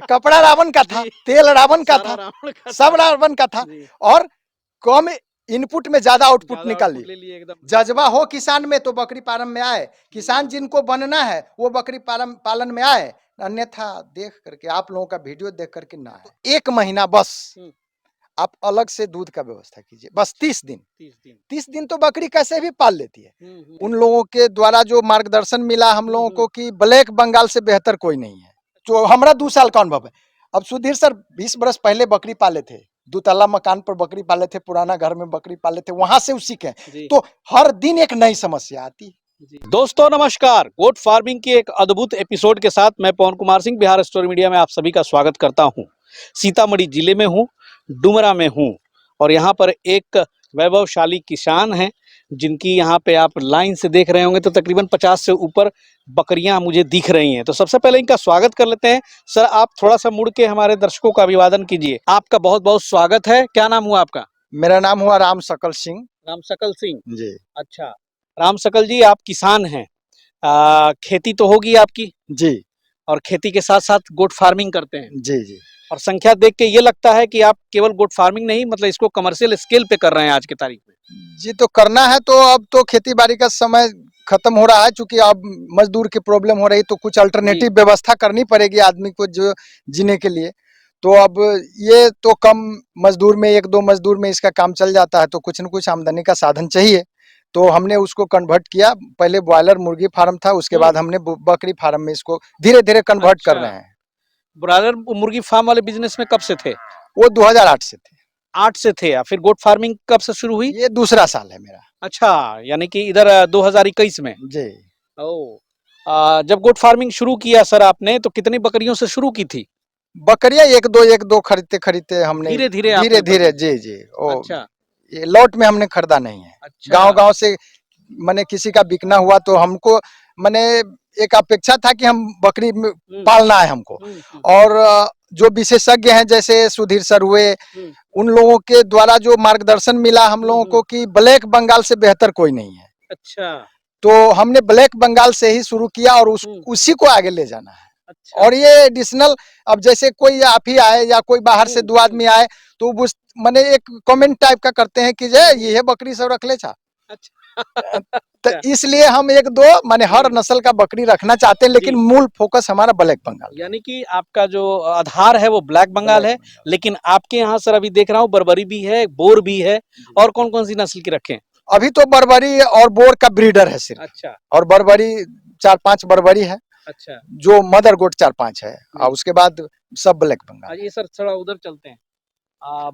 कपड़ा रावण का था, तेल रावण का सारा था, रावण का सब था। रावण का था। जी, और कम इनपुट में ज्यादा आउटपुट ज्यादा निकाली। आउटपुट ले लिए एकदम। जज्बा हो किसान में तो बकरी पालन में आए, किसान जिनको बनना है वो बकरी पालन में आए, अन्यथा देख करके आप लोगों का वीडियो देख करके ना आए। 1 महीना बस आप अलग से दूध का व्यवस्था कीजिए, बस 30 दिन। 30 दिन तो बकरी कैसे भी पाल लेती है। उन लोगों के द्वारा जो मार्गदर्शन मिला हम लोगों को कि ब्लैक बंगाल से बेहतर कोई नहीं है। जो हमारा 2 साल का अनुभव है। अब सुधीर सर 20 बरस पहले बकरी पाले थे, 2 तल्ला मकान पर बकरी पाले थे, पुराना घर में बकरी पाले थे, वहां से उसी के। तो हर दिन एक नई समस्या आती। दोस्तों नमस्कार, गोट फार्मिंग की एक अद्भुत एपिसोड के साथ मैं पवन कुमार सिंह बिहार स्टोरी मीडिया में आप सभी का स्वागत करता हूं। सीतामढ़ी जिले में हूं, डुमरा में हूं और यहां पर एक वैभवशाली किसान हैं जिनकी यहां पे आप लाइन से देख रहे होंगे तो तकरीबन 50 से ऊपर बकरियां मुझे दिख रही हैं। तो सबसे पहले इनका स्वागत कर लेते हैं। सर, आप थोड़ा सा मुड़ के हमारे दर्शकों का अभिवादन कीजिए। आपका बहुत बहुत स्वागत है। क्या नाम हुआ आपका? मेरा नाम हुआ राम सकल सिंह। राम सकल सिंह जी। अच्छा, राम सकल जी, आप किसान हैं। खेती तो होगी आपकी जी और खेती के साथ साथ गोट फार्मिंग करते हैं। जी जी। और संख्या देख के ये लगता है कि आप केवल गोट फार्मिंग नहीं, मतलब इसको कमर्शियल स्केल पे कर रहे हैं आज की तारीख में। जी, तो करना है तो अब तो खेती बाड़ी का समय खत्म हो रहा है, चूंकि अब मजदूर की प्रॉब्लम हो रही, तो कुछ अल्टरनेटिव व्यवस्था करनी पड़ेगी आदमी को जो जीने के लिए। तो अब ये तो कम मजदूर में, 1-2 मजदूर में इसका काम चल जाता है, तो कुछ न कुछ आमदनी का साधन चाहिए। तो हमने उसको कन्वर्ट किया। पहले ब्रॉयलर मुर्गी फार्म था, उसके बाद हमने बकरी फार्म में इसको धीरे धीरे कन्वर्ट कर रहे हैं। ब्रॉयलर मुर्गी फार्म वाले बिजनेस में कब से थे? वो 2008 से थे। 8 से थे। या फिर गोट फार्मिंग कब से शुरू हुई? ये दूसरा साल है मेरा। अच्छा, यानी कि इधर 2021 में। जी। जब गोट फार्मिंग शुरू किया सर आपने, तो कितनी बकरियों से शुरू की थी? बकरियां 1-2 खरीदते खरीदते हमने धीरे धीरे धीरे धीरे। जी जी। अच्छा, ये लॉट में हमने खरीदा नहीं है। अच्छा। गांव गांव से मैंने किसी का बिकना हुआ तो हमको मैंने एक अपेक्षा था कि हम बकरी पालना है हमको। और जो विशेषज्ञ हैं जैसे सुधीर सर हुए, उन लोगों के द्वारा जो मार्गदर्शन मिला हम लोगों को कि ब्लैक बंगाल से बेहतर कोई नहीं है। अच्छा। तो हमने ब्लैक बंगाल से ही शुरू किया और उसी को आगे ले जाना है। अच्छा। और ये एडिशनल, अब जैसे कोई आप ही आए या कोई बाहर से 2 आदमी आए तो वो मैंने एक कमेंट टाइप का करते हैं कि जय ये बकरी सब रख ले छा। तो इसलिए हम 1-2 माने हर नस्ल का बकरी रखना चाहते हैं, लेकिन मूल फोकस हमारा ब्लैक बंगाल। यानी कि आपका जो आधार है वो ब्लैक बंगाल है। लेकिन आपके यहाँ सर अभी देख रहा हूँ बर्बरी भी है, बोर भी है। और कौन कौन सी नस्ल की रखें? अभी तो बर्बरी और बोर का ब्रीडर है सिर्फ। अच्छा। और बर्बरी 4-5 बर्बरी है। अच्छा। जो मदर गोट 4-5 है और उसके बाद सब ब्लैक बंगाल। ये सर थोड़ा उधर चलते हैं।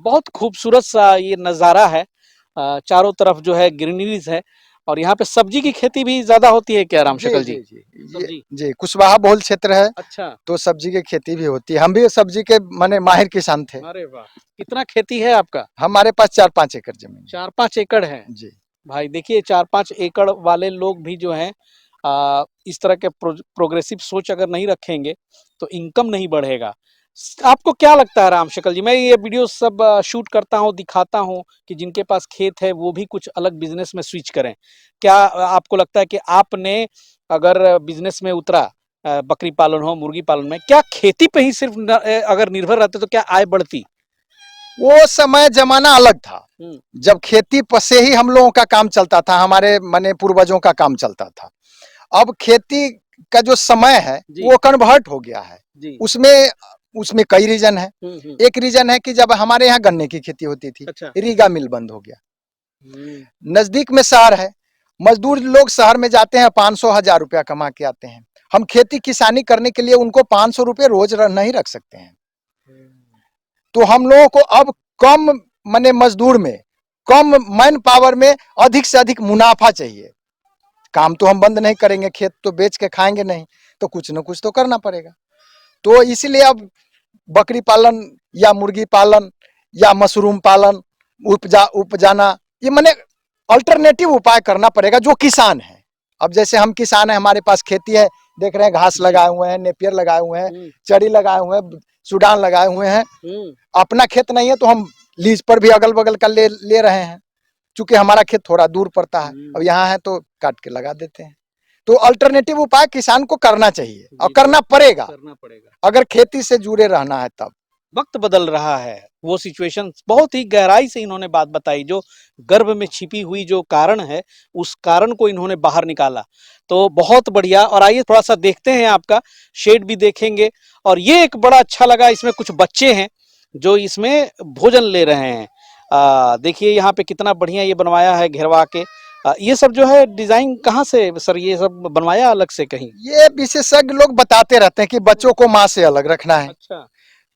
बहुत खूबसूरत सा ये नज़ारा है। चारों तरफ जो है ग्रीनरीज है। और यहाँ पे सब्जी की खेती भी ज्यादा होती है क्या राम शकल जी? जी, कुशवाहा बहुल क्षेत्र है। अच्छा। तो सब्जी की खेती भी होती है। हम भी सब्जी के माने माहिर किसान थे। अरे वाह, कितना खेती है आपका? हमारे पास 4-5 एकड़ जमीन। 4-5 एकड़ है जी भाई। देखिए 4-5 एकड़ वाले लोग भी जो हैं इस तरह के प्रोग्रेसिव सोच अगर नहीं रखेंगे तो इनकम नहीं बढ़ेगा। आपको क्या लगता है राम शकल जी? मैं ये वीडियो सब शूट करता हूँ, दिखाता हूँ कि जिनके पास खेत है वो भी कुछ अलग बिजनेस में स्विच करें। क्या आपको लगता है कि आपने अगर बिजनेस में उतरा, बकरी पालन हो, मुर्गी पालन में, क्या खेती पे ही सिर्फ अगर निर्भर रहते तो क्या आय बढ़ती? वो समय जमाना अलग था, जब खेती पर से ही हम लोगों का काम चलता था, हमारे माने पूर्वजों का काम चलता था। अब खेती का जो समय है वो कन्वर्ट हो गया है। उसमें कई रीजन है। एक रीजन है कि जब हमारे यहाँ गन्ने की खेती होती थी, अच्छा। रीगा मिल बंद हो गया। नजदीक में शहर है, मजदूर लोग शहर में जाते हैं, 500-1000 रुपया कमा के आते हैं। हम खेती किसानी करने के लिए उनको 500 रुपये रोज नहीं रख सकते हैं। तो हम लोगों को अब कम माने मजदूर में, कम मैन पावर में अधिक से अधिक मुनाफा चाहिए। काम तो हम बंद नहीं करेंगे, खेत तो बेच के खाएंगे नहीं, तो कुछ न कुछ तो करना पड़ेगा। तो इसलिए अब बकरी पालन या मुर्गी पालन या मशरूम पालन उपजाना, ये माने अल्टरनेटिव उपाय करना पड़ेगा जो किसान है। अब जैसे हम किसान हैं, हमारे पास खेती है, देख रहे हैं घास लगाए हुए हैं, नेपियर लगाए हुए हैं, चरी लगाए हुए हैं, सूडान लगाए हुए हैं। अपना खेत नहीं है तो हम लीज पर भी अगल बगल का ले रहे हैं, चूंकि हमारा खेत थोड़ा दूर पड़ता है। अब यहाँ है तो काट के लगा देते हैं। तो अल्टरनेटिव उपाय किसान को करना चाहिए और करना पड़ेगा अगर खेती से जुड़े रहना है तब। वक्त बदल रहा है, वो सिचुएशन बहुत ही गहराई से इन्होंने बात बताई, जो गर्भ में छिपी हुई जो कारण है उस कारण को इन्होंने बाहर निकाला। तो बहुत बढ़िया। और आइए थोड़ा सा देखते हैं, आपका शेड भी देखेंगे। और ये एक बड़ा अच्छा लगा, इसमें कुछ बच्चे हैं जो इसमें भोजन ले रहे हैं। देखिए यहाँ पे कितना बढ़िया ये बनवाया है घेरवा के। ये सब जो है डिजाइन कहाँ से सर, ये सब बनवाया अलग से कहीं? ये विशेषज्ञ लोग बताते रहते हैं कि बच्चों को माँ से अलग रखना है। अच्छा।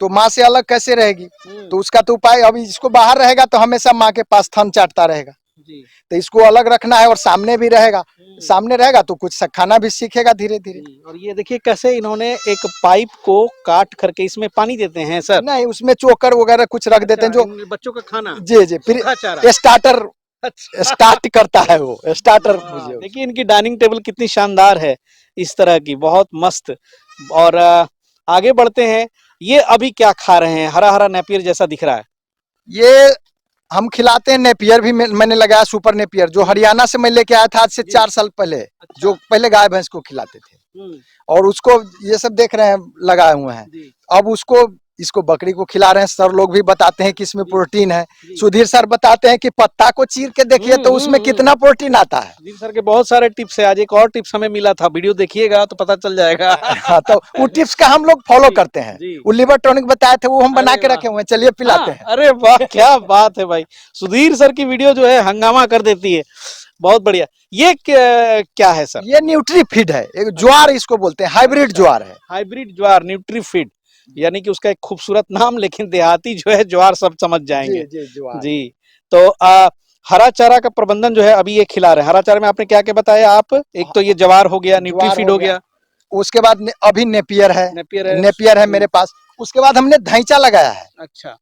तो माँ से अलग कैसे रहेगी, तो उसका तो उपाय, अभी इसको बाहर रहेगा तो हमेशा माँ के पास थन चाटता रहेगा जी। तो इसको अलग रखना है और सामने भी रहेगा, सामने रहेगा तो कुछ खाना भी सीखेगा धीरे धीरे। और ये देखिए कैसे इन्होंने एक पाइप को काट करके इसमें पानी देते हैं सर? नहीं, उसमें चोकर वगैरह कुछ रख देते हैं जो बच्चों का खाना। जी जी, फिर स्टार्टर स्टार्ट करता है वो स्टार्टर। देखिए इनकी डाइनिंग टेबल कितनी शानदार है, इस तरह की बहुत मस्त। और आगे बढ़ते हैं, ये अभी क्या खा रहे हैं? हरा हरा नेपियर जैसा दिख रहा है। ये हम खिलाते हैं नेपियर भी, मैंने लगाया सुपर नेपियर जो हरियाणा से मैं लेके आया था आज से 4 साल पहले। अच्छा। जो पहले गाय भैंस को खिलाते थे और उसको ये सब देख रहे हैं लगाए हुए हैं, अब उसको इसको बकरी को खिला रहे हैं। सर लोग भी बताते हैं कि इसमें प्रोटीन है। सुधीर सर बताते हैं कि पत्ता को चीर के देखिए तो उसमें कितना प्रोटीन आता है। सुधीर सर के बहुत सारे टिप्स है, आज एक और टिप्स हमें मिला था, वीडियो देखिएगा तो पता चल जाएगा। हाँ, तो वो टिप्स का हम लोग फॉलो करते हैं। वो लिवर टॉनिक बताए थे वो हम बना के रखे हुए हैं, चलिए पिलाते हैं। अरे वाह क्या बात है भाई, सुधीर सर की वीडियो जो है हंगामा कर देती है। बहुत बढ़िया। ये क्या है सर? ये न्यूट्री फीड है, एक ज्वार इसको बोलते हैं, हाइब्रिड ज्वार है। हाइब्रिड ज्वार, न्यूट्री फीड, यानी कि उसका एक खूबसूरत नाम, लेकिन देहाती जो है ज्वार सब समझ जाएंगे। जी। तो हरा चारा का प्रबंधन जो है अभी ये खिला रहे हैं। हरा चारा में आपने क्या क्या बताया आप? एक तो ये ज्वार हो गया, न्यूट्री फीड हो गया, उसके बाद अभी नेपियर है, नेपियर है मेरे पास। उसके बाद हमने धैंचा लगाया है। अच्छा,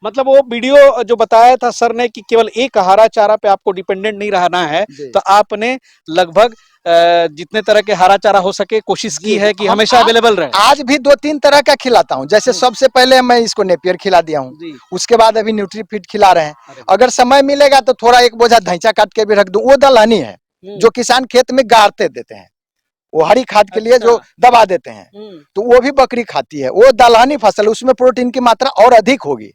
मतलब वो वीडियो जो बताया था सर ने कि केवल एक हरा चारा पे आपको डिपेंडेंट नहीं रहना है, तो आपने लगभग जितने तरह के हरा चारा हो सके कोशिश की है कि हमेशा अवेलेबल रहे। आज भी 2-3 तरह का खिलाता हूँ। जैसे सबसे पहले मैं इसको नेपियर खिला दिया हूँ, उसके बाद अभी न्यूट्री फीड खिला रहे हैं। अगर समय मिलेगा तो थोड़ा एक बोझा धैंचा काट के भी रख दूं। वो दलहनी है जो किसान खेत में गाड़ते देते हैं, वो हरी खाद के लिए जो दबा देते हैं, तो वो भी बकरी खाती है। वो दलहनी फसल, उसमें प्रोटीन की मात्रा और अधिक होगी।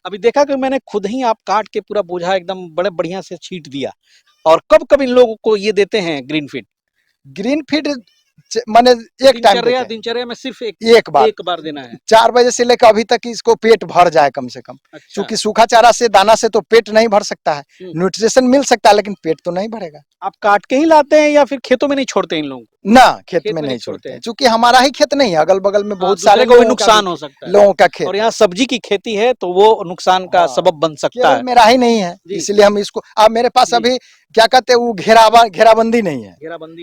अभी देखा कि मैंने खुद ही आप काट के पूरा बोझा एकदम बड़े बढ़िया से छीट दिया। और कब कब इन लोगों को ये देते हैं ग्रीन फीड? ग्रीन फीड मैंने एक टाइम दिनचर्या में सिर्फ एक बार देना है। 4 बजे से लेकर अभी तक इसको पेट भर जाए कम से कम। अच्छा। क्योंकि सूखा चारा से, दाना से तो पेट नहीं भर सकता है, न्यूट्रिशन मिल सकता है लेकिन पेट तो नहीं भरेगा। आप काट के ही लाते हैं या फिर खेतों में नहीं छोड़ते इन लोगों को? ना, खेत में नहीं छोड़ते हैं, क्योंकि हमारा ही खेत नहीं है, अगल बगल में बहुत सारे को भी नुकसान हो सकता है, लोगों का खेत। और यहाँ सब्जी की खेती है तो वो नुकसान का सबब बन सकता है। मेरा ही नहीं है, इसलिए हम इसको, अब मेरे पास अभी क्या कहते हैं वो घेराबंदी नहीं है,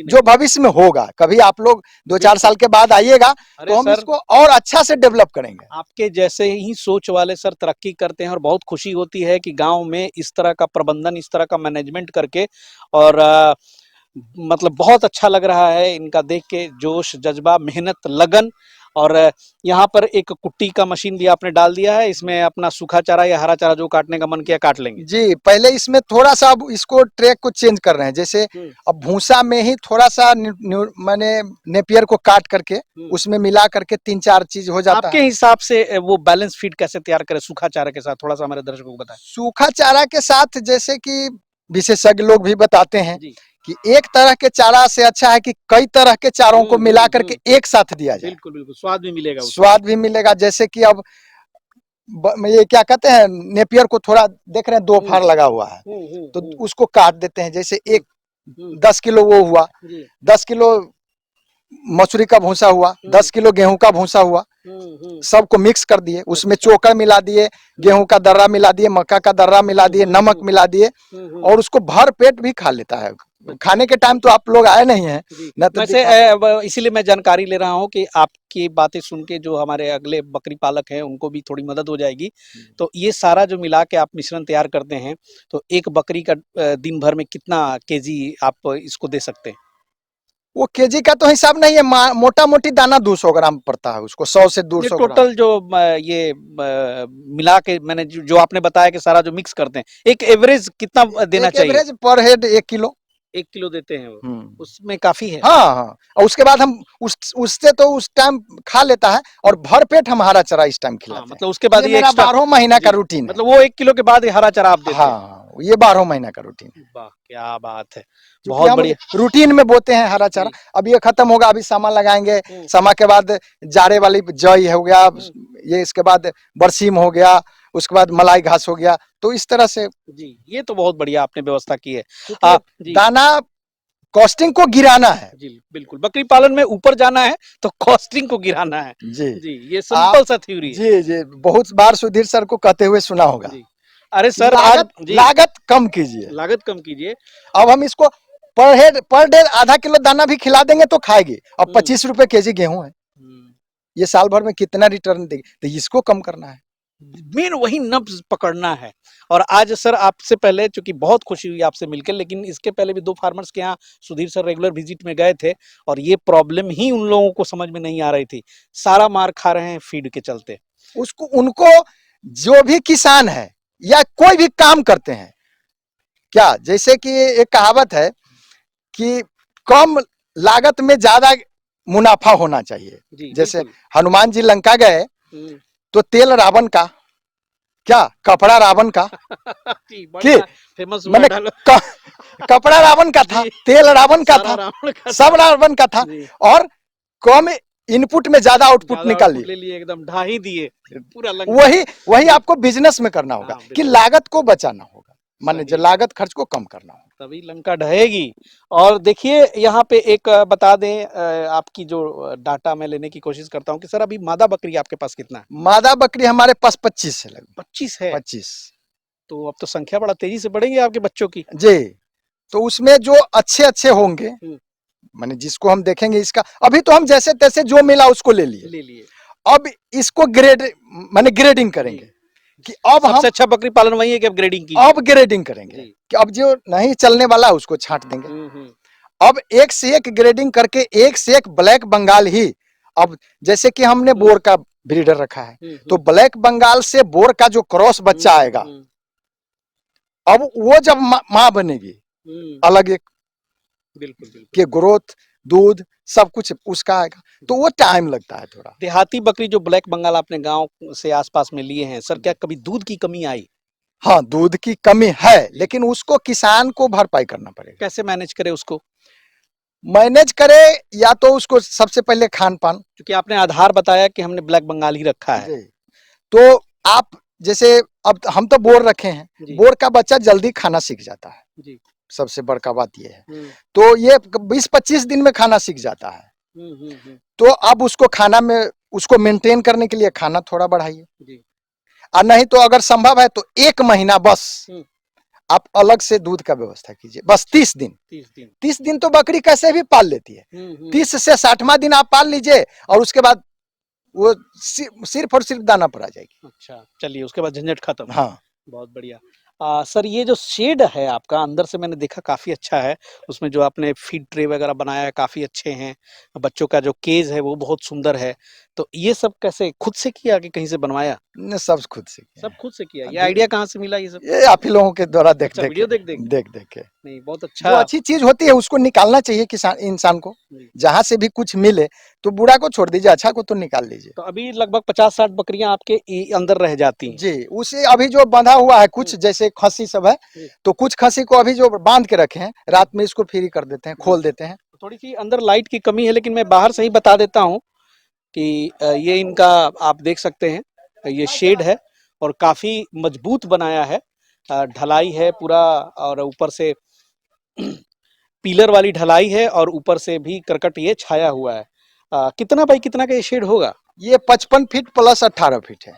जो भविष्य में होगा। कभी आप लोग 2-4 साल के बाद आइएगा तो हम इसको और अच्छा से डेवलप करेंगे। आपके जैसे ही सोच वाले सर तरक्की करते हैं और बहुत खुशी होती है कि गांव में इस तरह का प्रबंधन, इस तरह का मैनेजमेंट करके, और मतलब बहुत अच्छा लग रहा है इनका देख के, जोश, जज्बा, मेहनत, लगन। और यहाँ पर एक कुट्टी का मशीन भी आपने डाल दिया है, इसमें अपना सूखा चारा या हरा चारा जो काटने का मन किया काट लेंगे। जी, पहले इसमें थोड़ा सा अब इसको ट्रैक को चेंज कर रहे हैं। जैसे अब भूसा में ही थोड़ा सा मैंने नेपियर को काट करके उसमें मिला करके 3-4 चीज हो जाता है। आपके हिसाब से वो बैलेंस फीड कैसे तैयार करें सूखा चारा के साथ, थोड़ा सा हमारे दर्शकों को बताएं। सूखा चारा के साथ जैसे कि विशेषज्ञ लोग भी बताते हैं कि एक तरह के चारा से अच्छा है कि कई तरह के चारों को मिला करके एक साथ दिया जाए। बिल्कुल बिल्कुल, स्वाद भी मिलेगा, स्वाद भी मिलेगा। जैसे कि अब ये क्या कहते हैं, नेपियर को थोड़ा देख रहे हैं 2 फार लगा हुआ है, तो उसको काट देते हैं। जैसे 10 किलो वो हुआ, 10 किलो मसूरी का भूसा हुआ, 10 किलो गेहूं का भूसा हुआ, सबको मिक्स कर दिए, उसमें चोकर मिला दिए, गेहूं का दर्रा मिला दिए, मक्का का दर्रा मिला दिए, नमक मिला दिए, और उसको भर पेट भी खा लेता है। खाने के टाइम तो आप लोग आए नहीं हैं न, तो वैसे इसीलिए मैं जानकारी ले रहा हूं कि आपकी बातें सुन के जो हमारे अगले बकरी पालक हैं उनको भी थोड़ी मदद हो जाएगी। तो ये सारा जो मिला के आप मिश्रण तैयार करते हैं, तो एक बकरी का दिन भर में कितना केजी आप इसको दे सकते हैं? वो केजी का तो हिसाब नहीं है, मोटा मोटी दाना 200 ग्राम पड़ता है उसको, 100 से 200 टोटल जो ये मिला के मैंने जो आपने बताया कि सारा जो मिक्स करते हैं, एक एवरेज कितना देना चाहिए? एवरेज पर हेड 1 किलो। 1 किलो देते हैं वो, हम्म। उसमें काफी है। हाँ हाँ, और उसके बाद हम उससे तो उस टाइम खा लेता है, और भर पेट हम हरा चारा इस टाइम हाँ, खिलाते हैं। मतलब उसके बाद ये ये मेरा एक्स्ट्रा 12 महीना का जी, रूटीन है। मतलब वो 1 किलो के बाद ये हरा चारा आप देते हैं। हाँ, ये 12 महीना का रूटीन है। वाह! क्या बात है। क्योंकि बहुत हम बढ़िया। रूटीन में बोते हैं हरा चारा। जी। अब ये खत्म होगा, अभी समा लगाएंगे, हुँ, समा के बाद जाड़े वाली जई हो गया, हुँ। ये इसके बाद बरसीम हो गया, उसके बाद मलाई घास हो गया, तो इस तरह से। जी, ये तो बहुत बढ़िया आपने व्यवस्था की है। क्योंकि जी, दाना कॉस्टिंग को गिराना है। जी, बिल्कुल। बकरी पालन में ऊपर जाना है तो कॉस्टिंग को गिराना है। जी, जी, ये आप सिंपल सा थ्योरी है। जी जी बहुत बार सुधीर सर को कहते हुए सुना होगा जी। अरे कि सर आज लागत जी, लागत कम कीजिए। लागत कम कीजिए। अब हम इसको पर डे आधा किलो दाना भी खिला देंगे तो खाएगी। अब हुँ, 25 रुपए केजी गेहूं है, हुँ। ये साल भर में कितना रिटर्न देगी, तो इसको कम करना है। मेन वही नब्ज पकड़ना है। और आज सर आपसे पहले, चूंकि बहुत खुशी हुई आपसे मिलकर, लेकिन इसके पहले भी 2 फार्मर्स के यहाँ सुधीर सर रेगुलर विजिट में गए थे और ये प्रॉब्लम ही उन लोगों को समझ में नहीं आ रही थी। सारा मार खा रहे हैं फीड के चलते। उसको उनको जो भी किसान है या कोई भी काम करते हैं, क्या जैसे कि एक कहावत है कि कम लागत में ज्यादा मुनाफा होना चाहिए। जी, जैसे बिल्कुल। हनुमान जी लंका गए हुँ। तो तेल रावण का, क्या कपड़ा रावण का, जी, कि बढ़िया फेमस हुआ मैंने डायलॉग। कपड़ा रावण का था, जी, तेल रावण का सारा था, रावण का था। सब रावण का था, जी, और कम इनपुट में ज्यादा आउटपुट ज़्यादा आउटपुट निकाली। ले लिए, एकदम ढा ही दिए पूरा लंका। वही वही जी, आपको बिजनेस में करना होगा हाँ, कि बिल्कुल। लागत को बचाना होगा, माने जो सही। लागत खर्च को कम करना होगा। तभी लंका ढहेगी। और देखिए यहाँ पे एक बता दें, आपकी जो डाटा मैं लेने की कोशिश करता हूँ कि सर अभी मादा बकरी आपके पास कितना है? मादा बकरी हमारे पास 25 है, लगभग 25 है। 25। तो अब तो संख्या बड़ा तेजी से बढ़ेगी आपके बच्चों की। जी, तो उसमें जो अच्छे अच्छे होंगे, हम्म, माने जिसको हम देखेंगे, इसका अभी तो हम जैसे तैसे जो मिला उसको ले लिए। ले लिए। अब इसको माने ग्रेडिंग जी, करेंगे कि अब हम सबसे अच्छा बकरी पालन वही है कि अपग्रेडिंग कीजिए। अब ग्रेडिंग करेंगे जी। कि अब जो नहीं चलने वाला है उसको छांट देंगे। हम्म। अब एक से एक ग्रेडिंग करके एक से एक ब्लैक बंगाल ही, अब जैसे कि हमने बोर का ब्रीडर रखा है, तो ब्लैक बंगाल से बोर का जो क्रॉस बच्चा आएगा, अब वो जब माँ बनेगी, अलग एक बिल्कुल बिल्कुल। के ग्रोथ, दूध, सब कुछ उसका आएगा, तो वो टाइम लगता है थोड़ा। देहाती बकरी जो ब्लैक बंगाल आपने गांव से आसपास में लिए हैं सर, क्या कभी दूध की कमी आई? हाँ, दूध की कमी है, लेकिन उसको किसान को भरपाई करना पड़ेगा। कैसे मैनेज करे उसको? मैनेज करे, या तो उसको सबसे पहले खान पान, क्योंकि आपने आधार बताया कि हमने ब्लैक बंगाल ही रखा है। जी, तो आप जैसे अब हम तो बोर रखे हैं, जी। बोर का बच्चा जल्दी खाना सीख जाता है, जी। सबसे बड़का बात ये है। तो ये 20-25 दिन में खाना सीख जाता है। तो अब उसको खाना में, उसको मेंटेन करने के लिए खाना थोड़ा बढ़ाइए, जी। और नहीं तो अगर संभव है तो 1 महीना बस आप अलग से दूध का व्यवस्था कीजिए, बस 30 दिन। 30 दिन तो बकरी कैसे भी पाल लेती है, 30 से 60वां दिन आप पाल लीजिए, और उसके बाद वो सिर्फ और सिर्फ दाना पर आ जाएगी। अच्छा, चलिए उसके बाद झंझट खत्म। हाँ, बहुत बढ़िया। सर ये जो शेड है आपका, अंदर से मैंने देखा काफ़ी अच्छा है। उसमें जो आपने फीड ट्रे वगैरह बनाया है काफ़ी अच्छे हैं। बच्चों का जो केज है वो बहुत सुंदर है। तो ये सब कैसे खुद से किया कि कहीं से बनवाया? ने सब खुद से किया सब है। खुद से किया। ये अभी आइडिया कहाँ से मिला ये सब? ये आप ही लोगों के द्वारा देख अच्छा, देख के, वीडियो देख देख? देख देख के। नहीं, बहुत जो अच्छा। अच्छी चीज होती है उसको निकालना चाहिए किसान इंसान को, जी। जहां से भी कुछ मिले तो बुरा को छोड़ दीजिए, अच्छा को तो निकाल लीजिए। तो अभी लगभग 50-60 बकरियां आपके अंदर रह जाती हैं। जी, उसे अभी जो बंधा हुआ है, कुछ जैसे खस्सी सब है, जी। तो कुछ खस्सी को अभी जो बांध के रखे हैं, रात में इसको फ्री कर देते हैं, खोल देते हैं। थोड़ी सी अंदर लाइट की कमी है, लेकिन मैं बाहर से ही बता देता हूँ कि ये इनका आप देख सकते हैं, ये शेड है और काफी मजबूत बनाया है। ढलाई है पूरा, और ऊपर से पिलर वाली ढलाई है, और ऊपर से भी करकट ये छाया हुआ है। कितना बाई कितना का ये शेड होगा? ये 55 फीट प्लस 18 फीट है।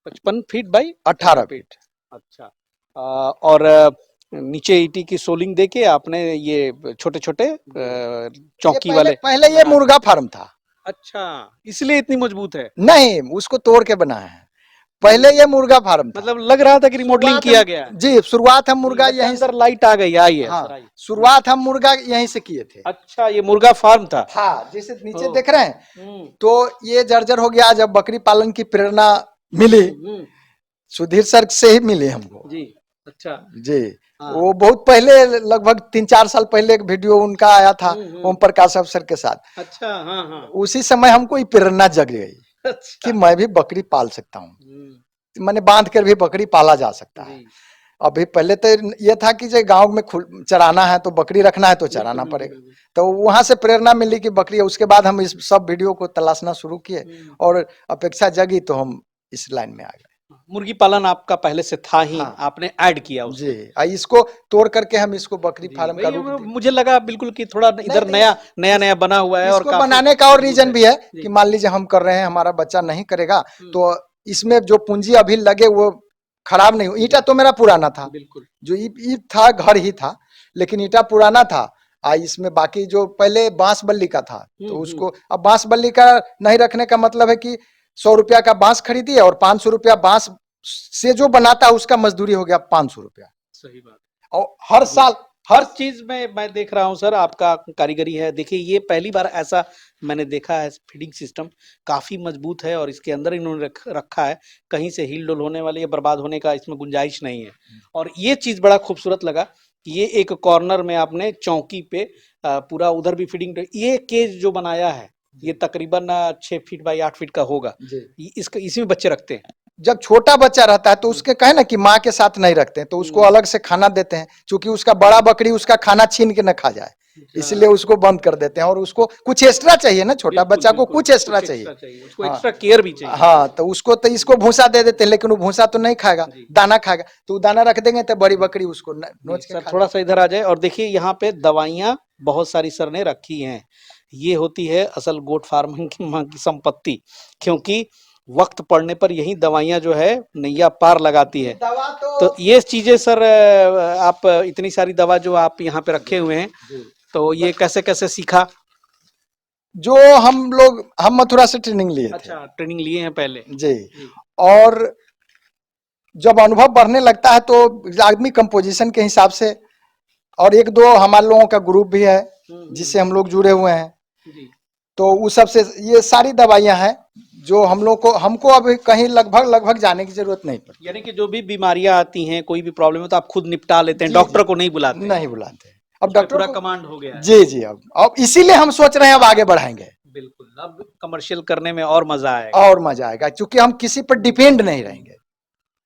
55 फीट बाई 18 फीट। अच्छा। और नीचे ईटी की सोलिंग देके आपने ये छोटे छोटे ये चौकी पहले वाले पहले ये मुर्गा फार्म था। अच्छा, इसलिए इतनी मजबूत है। नहीं, उसको तोड़ के बनाया है। पहले ये मुर्गा फार्म था, मतलब लग रहा था कि रिमॉडलिंग किया गया है। जी, शुरुआत हम मुर्गा यहीं से, अंदर लाइट आ गई, आई है हाँ, सर, आई। शुरुआत हम मुर्गा यहीं से किए थे। अच्छा, ये मुर्गा फार्म था। हाँ, जैसे नीचे ओ। देख रहे हैं, तो ये जर्जर हो गया। जब बकरी पालन की प्रेरणा मिली, सुधीर सर से ही मिली हमको, जी। अच्छा। जी। हाँ। वो बहुत पहले, लगभग 3-4 साल पहले एक वीडियो उनका आया था ओम प्रकाश अफसर के साथ। अच्छा, हाँ, हाँ। उसी समय हमको ये प्रेरणा जग गई कि अच्छा। मैं भी बकरी पाल सकता हूँ, मैंने बांध कर भी बकरी पाला जा सकता है। जी। अभी पहले तो ये था कि जो गांव में चराना है तो बकरी रखना है तो चराना बिल्कुल, पड़ेगा, बिल्कुल, तो वहां से प्रेरणा मिली कि बकरी। उसके बाद हम इस सब वीडियो को तलाशना शुरू किए बिल्कुल। और अपेक्षा जगी तो हम इस लाइन में आ गए। मुर्गी पालन आपका पहले से था ही, हाँ आपने ऐड किया जी। उसमें। इसको तोड़ करके हम इसको बकरी जी, फार्म का वही रूप दे। मुझे लगा बिल्कुल कि थोड़ा नहीं इधर तो नया नया नया बना हुआ है और इसको काफी बनाने का और मजबूत रीजन भी है जी। कि मान लीजिए हम कर रहे हैं, हमारा बच्चा नहीं करेगा तो इसमें जो पूंजी अभी लगे वो खराब नहीं हो। ईंटा तो मेरा पुराना था, बिल्कुल। जो ईंट था घर ही था, लेकिन ईंटा पुराना था। इसमें बाकी जो पहले बांस बल्ली का था तो उसको, अब बांस बल्ली का नहीं रखने का मतलब है कि 100 रुपया का बांस खरीदिए और 500 रुपया बांस से जो बनाता है उसका मजदूरी हो गया 500 रुपया। सही बात। और हर साल हर चीज में मैं देख रहा हूँ सर आपका कारीगरी है। देखिए ये पहली बार ऐसा मैंने देखा है, फीडिंग सिस्टम काफी मजबूत है और इसके अंदर इन्होंने रखा है, कहीं से हिल डुल होने वाली या बर्बाद होने का इसमें गुंजाइश नहीं है। और ये चीज बड़ा खूबसूरत लगा कि ये एक कॉर्नर में आपने चौकी पे पूरा उधर भी फीडिंग, ये केज जो बनाया है ये तकरीबन 6 फीट बाई 8 फीट का होगा। इसका इसी में बच्चे रखते हैं। जब छोटा बच्चा रहता है तो उसके कहे ना कि माँ के साथ नहीं रखते हैं, तो उसको अलग से खाना देते हैं, क्योंकि उसका बड़ा बकरी उसका खाना छीन के न खा जाए, इसलिए उसको बंद कर देते हैं। और उसको कुछ एक्स्ट्रा चाहिए ना, छोटा बच्चा को कुछ एक्स्ट्रा चाहिए, उसको एक्स्ट्रा केयर भी चाहिए। हाँ, तो उसको तो इसको भूसा दे देते हैं, लेकिन वो भूसा तो नहीं खाएगा, दाना खाएगा, तो दाना रख देंगे तो बड़ी बकरी उसको नोच के सर खा थोड़ा सा इधर आ जाए और देखिए यहाँ पे दवाइयाँ बहुत सारी सर ने रखी हैं। ये होती है असल गोट फार्मिंग की माँ की संपत्ति, क्योंकि वक्त पड़ने पर यही दवाइयाँ जो है नैया पार लगाती है। दवा तो ये चीजें सर आप इतनी सारी दवा जो आप यहाँ पे रखे हुए हैं, तो ये कैसे कैसे सीखा? जो हम मथुरा से ट्रेनिंग लिए थे। अच्छा, ट्रेनिंग लिए हैं पहले जी। और जब अनुभव बढ़ने लगता है तो आदमी कंपोजिशन के हिसाब से, और एक दो हमारे लोगों का ग्रुप भी है जिससे हम लोग जुड़े हुए हैं, तो उस सब से ये सारी दवाइयां हैं जो हमको अभी कहीं लगभग जाने की जरूरत नहीं पड़ती। यानी कि जो भी बीमारियां आती हैं, कोई भी प्रॉब्लम है तो आप खुद निपटा लेते हैं, डॉक्टर को नहीं बुलाते? नहीं बुलाते, अब डॉक्टर पूरा कमांड हो गया है। जी जी। अब इसीलिए हम सोच रहे हैं अब आगे बढ़ाएंगे। बिल्कुल, अब कमर्शियल करने में और मजा आएगा। और मजा आएगा, क्योंकि हम किसी पर डिपेंड नहीं रहेंगे,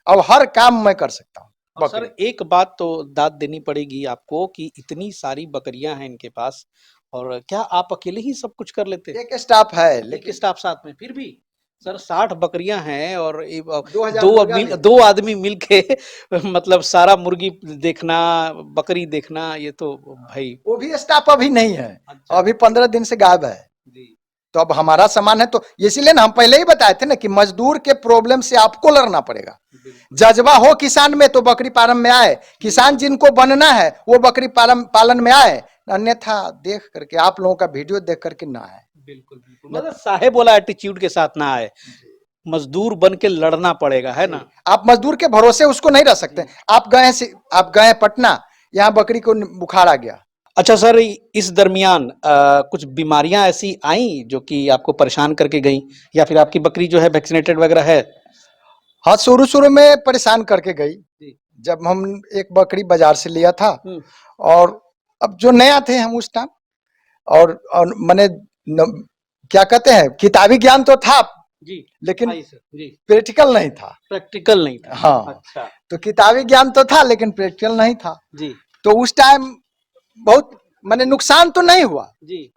अब हर काम मैं कर सकता हूँ। और सर एक बात तो दाद देनी पड़ेगी आपको कि इतनी सारी बकरियां हैं इनके पास, और क्या आप अकेले ही सब कुछ कर लेते? एक स्टाफ है, लेकिन एक स्टाफ साथ में, फिर भी सर 60 बकरियां हैं और 2000 दो आदमी मिलके मतलब सारा मुर्गी देखना, बकरी देखना, ये तो भाई। वो भी स्टाफ अभी नहीं है। अच्छा। अभी 15 दिन से गायब है जी। तो अब हमारा सामान है, तो इसीलिए ना हम पहले ही बताए थे ना कि मजदूर के प्रॉब्लम से आपको लड़ना पड़ेगा। जज्बा हो किसान में तो बकरी पालन में आए, किसान जिनको बनना है वो बकरी पालन में आए, अन्यथा देख करके आप लोगों का वीडियो देख करके ना आए। बिल्कुल बिल्कुल, मतलब साहेब वाला एटीट्यूड के साथ ना आए, मजदूर बन के लड़ना पड़ेगा, है ना? आप मजदूर के भरोसे उसको नहीं रह सकते। आप गए पटना, यहाँ बकरी को बुखार आ गया। अच्छा सर, इस दरमियान कुछ बीमारियां ऐसी आई जो कि आपको परेशान करके गई, या फिर आपकी बकरी जो है वैक्सीनेटेड वगैरह है? हाँ, शुरू में परेशान करके गई। जब हम एक बकरी बाजार से लिया था, और अब जो नया थे हम उस टाइम, और मैंने क्या कहते हैं, किताबी ज्ञान तो था जी, लेकिन जी, प्रैक्टिकल नहीं था। प्रैक्टिकल नहीं था। हाँ। अच्छा। तो किताबी ज्ञान तो था लेकिन प्रैक्टिकल नहीं था जी। तो उस टाइम बहुत मैंने नुकसान तो नहीं हुआ जी,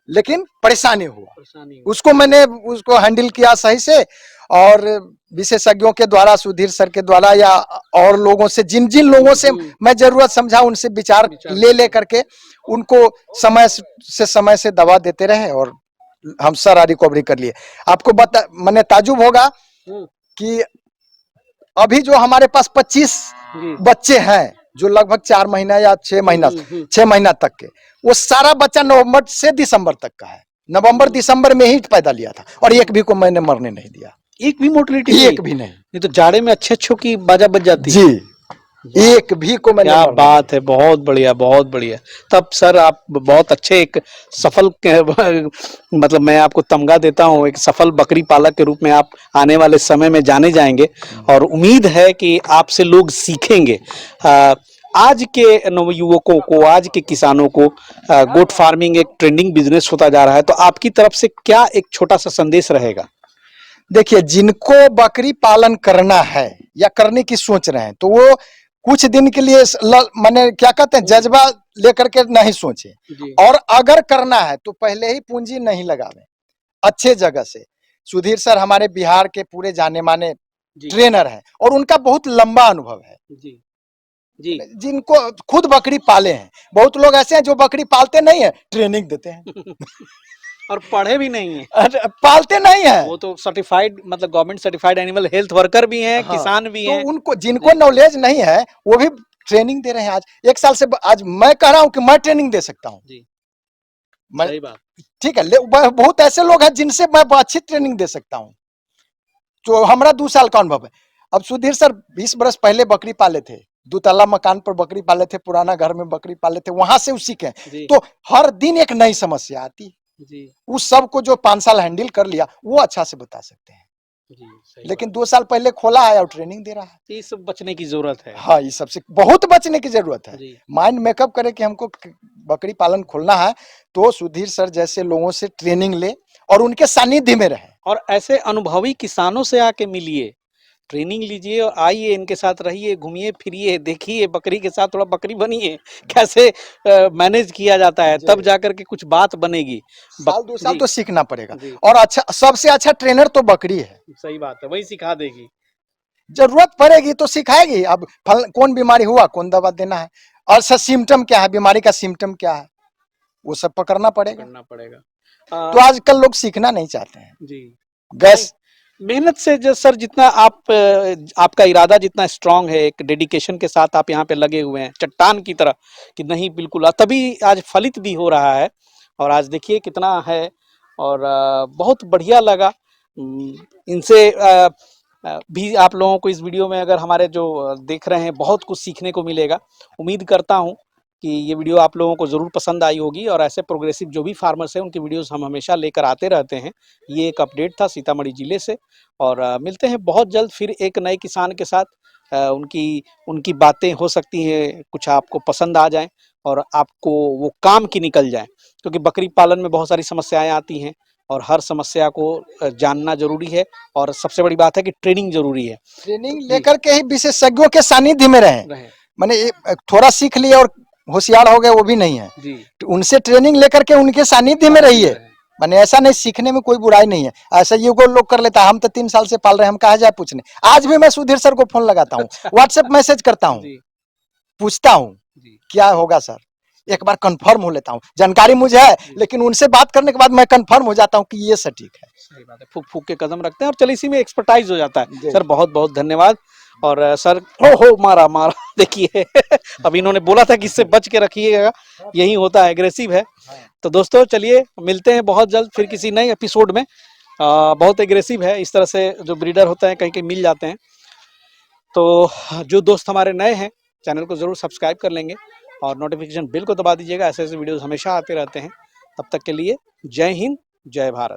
लेकिन परेशानी हुआ। उसको मैंने हैंडल किया सही से, और विशेषज्ञों के द्वारा, सुधीर सर के द्वारा, या और लोगों से, जिन लोगों से मैं जरूरत समझा उनसे विचार ले करके उनको समय से दवा देते रहे, और हम सारा रिकवरी कर लिए। आपको मैंने ताजुब होगा कि अभी जो हमारे पास 25 बच्चे हैं जो लगभग 4 महीना या 6 महीना तक के, वो सारा बच्चा नवंबर से दिसंबर तक का है। नवंबर दिसंबर में ही पैदा लिया था, और एक भी को मैंने मरने नहीं दिया, एक भी मोर्टेलिटी? एक भी नहीं। ये तो जाड़े में अच्छे की बाजा बज जाती जी। एक भी को मैंने क्या मरने बात है, बहुत बढ़िया बहुत बढ़िया। तब सर आप बहुत अच्छे एक सफल मतलब मैं आपको तमगा देता हूँ, एक सफल बकरी पालक के रूप में आप आने वाले समय में जाने जाएंगे और उम्मीद है कि आपसे लोग सीखेंगे। आज के नवयुवकों को, आज के किसानों को गोट फार्मिंग एक ट्रेंडिंग बिजनेस होता जा रहा है, तो आपकी तरफ से क्या एक छोटा सा संदेश रहेगा? देखिए, जिनको बकरी पालन करना है या करने की सोच रहे हैं तो वो कुछ दिन के लिए माने क्या कहते हैं जज्बा लेकर के नहीं सोचे, और अगर करना है तो पहले ही पूंजी नहीं लगावे, अच्छे जगह से। सुधीर सर हमारे बिहार के पूरे जाने माने ट्रेनर हैं और उनका बहुत लंबा अनुभव है जी। जिनको खुद बकरी पाले हैं। बहुत लोग ऐसे हैं जो बकरी पालते नहीं है, ट्रेनिंग देते हैं और पढ़े भी नहीं है, पालते नहीं है। वो तो सर्टिफाइड मतलब government certified animal health worker भी हैं, हाँ, किसान भी तो हैं। उनको जिनको नॉलेज नहीं है वो भी ट्रेनिंग दे रहे हैं। आज 1 साल से आज मैं कह रहा हूं कि मैं ट्रेनिंग दे सकता हूं जी। सही बात, ठीक है। बहुत ऐसे लोग हैं जिनसे मैं अच्छी ट्रेनिंग दे सकता हूं, जो हमारा 2 साल का अनुभव है। अब सुधीर सर 20 बरस पहले बकरी पाले थे, 2 तल्ला मकान पर बकरी पाले थे, पुराना घर में बकरी पाले थे, वहां से उसी के। तो हर दिन एक नई समस्या आती जी। उस सब को जो 5 साल हैंडल कर लिया वो अच्छा से बता सकते हैं जी। लेकिन 2 साल पहले खोला है और ट्रेनिंग दे रहा है। ये सब बचने की जरूरत है। हाँ, ये सबसे बहुत बचने की जरूरत है। माइंड मेकअप करे कि हमको बकरी पालन खोलना है तो सुधीर सर जैसे लोगों से ट्रेनिंग ले और उनके सानिध्य में रहे, और ऐसे अनुभवी किसानों से आके मिलिए, ट्रेनिंग लीजिए और आइए, इनके साथ रहिए, घूमिए फिरिए, देखिए बकरी के साथ थोड़ा बकरी बनिए, कैसे मैनेज किया जाता है, तब जाकर के कुछ बात बनेगी। साल 2 साल तो सीखना पड़ेगा। और अच्छा, सबसे अच्छा ट्रेनर तो बकरी है। सही बात है, वही सिखा देगी। जरूरत पड़ेगी तो सिखाएगी। अब कौन बीमारी हुआ, कौन दवा देना है, और सिम्टम क्या है, बीमारी का सिम्टम क्या है, वो सब पकड़ना पड़ेगा। तो आजकल लोग सीखना नहीं चाहते हैं जी। गैस मेहनत से जो सर जितना आप आपका इरादा जितना स्ट्रांग है, एक डेडिकेशन के साथ आप यहाँ पे लगे हुए हैं चट्टान की तरह कि नहीं बिल्कुल, तभी आज फलित भी हो रहा है। और आज देखिए कितना है, और बहुत बढ़िया लगा इनसे भी आप लोगों को इस वीडियो में अगर हमारे जो देख रहे हैं बहुत कुछ सीखने को मिलेगा। उम्मीद करता हूँ कि ये वीडियो आप लोगों को ज़रूर पसंद आई होगी, और ऐसे प्रोग्रेसिव जो भी फार्मर्स हैं उनकी वीडियोस हम हमेशा लेकर आते रहते हैं। ये एक अपडेट था सीतामढ़ी ज़िले से, और मिलते हैं बहुत जल्द फिर एक नए किसान के साथ। उनकी बातें हो सकती हैं कुछ आपको पसंद आ जाएं और आपको वो काम की निकल जाएं, क्योंकि बकरी पालन में बहुत सारी समस्याएं आती हैं और हर समस्या को जानना जरूरी है, और सबसे बड़ी बात है कि ट्रेनिंग जरूरी है। ट्रेनिंग लेकर के ही विशेषज्ञों के सानिध्य में रहें। मैंने थोड़ा सीख लिया और होशियार हो गए वो भी नहीं है जी। तो उनसे ट्रेनिंग लेकर के उनके सानिध्य में रहिए। मैंने ऐसा नहीं, सीखने में कोई बुराई नहीं है। ऐसा ये लोग कर लेता है, हम तो 3 साल से पाल रहे हैं, हम कहा जाए पूछने। आज भी मैं सुधीर सर को फोन लगाता हूँ, व्हाट्सएप मैसेज करता हूँ, पूछता हूँ क्या होगा सर, एक बार कंफर्म हो लेता हूँ। जानकारी मुझे है, लेकिन उनसे बात करने के बाद मैं कंफर्म हो जाता हूँ कि ये सटीक है। सही बात है, फूक फूक के कदम रखते हैं और चल इसी में एक्सपर्टाइज हो जाता है। सर बहुत बहुत धन्यवाद। और सर हो मारा देखिए अब इन्होंने बोला था कि इससे बच के रखिएगा, यही होता है, एग्रेसिव है। तो दोस्तों चलिए मिलते हैं बहुत जल्द फिर किसी नए एपिसोड में। बहुत एग्रेसिव है, इस तरह से जो ब्रीडर होते हैं कहीं कहीं मिल जाते हैं। तो जो दोस्त हमारे नए हैं चैनल को जरूर सब्सक्राइब कर लेंगे और नोटिफिकेशन बिल को दबा दीजिएगा, ऐसे ऐसे वीडियोस हमेशा आते रहते हैं। तब तक के लिए जय हिंद, जय भारत।